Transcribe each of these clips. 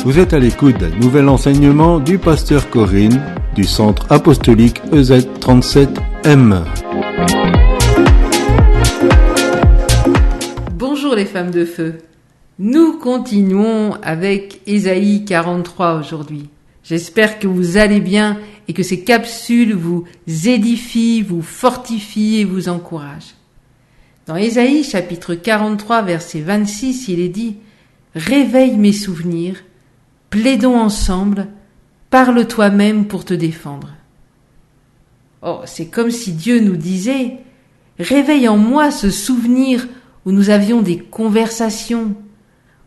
Vous êtes à l'écoute d'un nouvel enseignement du pasteur Corinne du centre apostolique EZ37M. Bonjour les femmes de feu. Nous continuons avec Ésaïe 43 aujourd'hui. J'espère que vous allez bien et que ces capsules vous édifient, vous fortifient et vous encouragent. Dans Ésaïe chapitre 43 verset 26, il est dit « Réveille mes souvenirs, plaidons ensemble, parle toi-même pour te défendre. » Oh, c'est comme si Dieu nous disait « Réveille en moi ce souvenir où nous avions des conversations,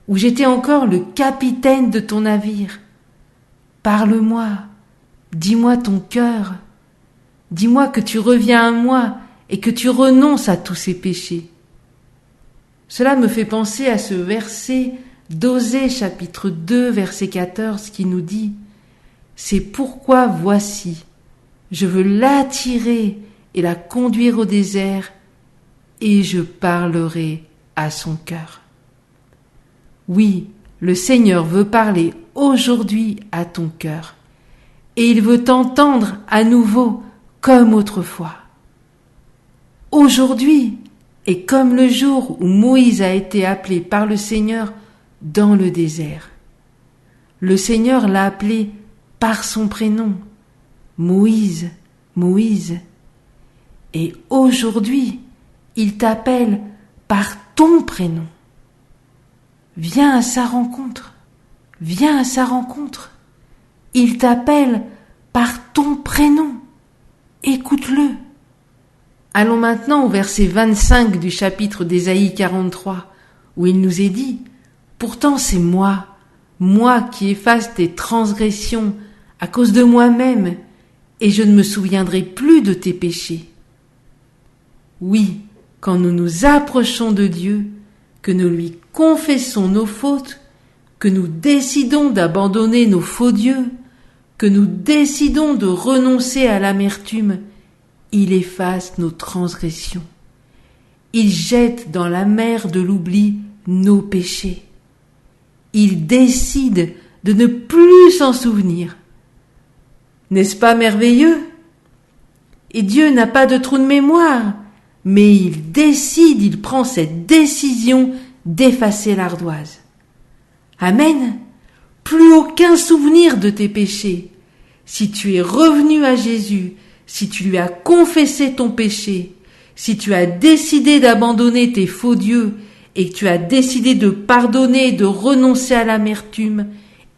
où j'étais encore le capitaine de ton navire. Parle-moi, dis-moi ton cœur, dis-moi que tu reviens à moi et que tu renonces à tous ces péchés. » Cela me fait penser à ce verset d'Osée chapitre 2 verset 14 qui nous dit « C'est pourquoi voici, je veux l'attirer et la conduire au désert et je parlerai à son cœur. » Oui, le Seigneur veut parler aujourd'hui à ton cœur et il veut t'entendre à nouveau comme autrefois. Aujourd'hui est comme le jour où Moïse a été appelé par le Seigneur dans le désert. Le Seigneur l'a appelé par son prénom, Moïse, Moïse. Et aujourd'hui, il t'appelle par ton prénom. Viens à sa rencontre, viens à sa rencontre. Il t'appelle par ton prénom. Écoute-le. Allons maintenant au verset 25 du chapitre d'Ésaïe 43, où il nous est dit « Pourtant c'est moi qui efface tes transgressions à cause de moi-même, et je ne me souviendrai plus de tes péchés. » Oui, quand nous nous approchons de Dieu, que nous lui confessons nos fautes, que nous décidons d'abandonner nos faux dieux, que nous décidons de renoncer à l'amertume, il efface nos transgressions. Il jette dans la mer de l'oubli nos péchés. Il décide de ne plus s'en souvenir. N'est-ce pas merveilleux? Et Dieu n'a pas de trou de mémoire, mais il prend cette décision d'effacer l'ardoise. Amen. Plus aucun souvenir de tes péchés. Si tu es revenu à Jésus, si tu lui as confessé ton péché, si tu as décidé d'abandonner tes faux dieux et que tu as décidé de pardonner et de renoncer à l'amertume,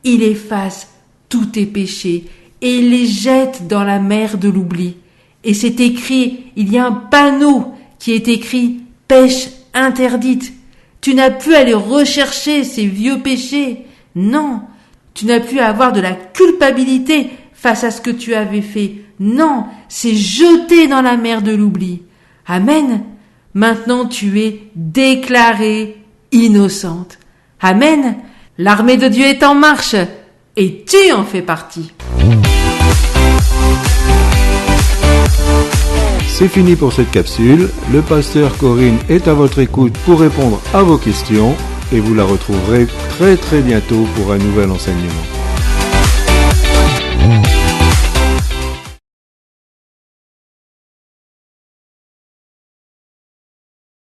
il efface tous tes péchés et il les jette dans la mer de l'oubli. Et c'est écrit, il y a un panneau qui est écrit « Pêche interdite ». Tu n'as plus à aller rechercher ces vieux péchés. Non, tu n'as plus à avoir de la culpabilité face à ce que tu avais fait. Non, c'est jeté dans la mer de l'oubli. Amen. Maintenant tu es déclarée innocente. Amen. L'armée de Dieu est en marche et tu en fais partie. C'est fini pour cette capsule. Le pasteur Corinne est à votre écoute pour répondre à vos questions et vous la retrouverez très bientôt pour un nouvel enseignement.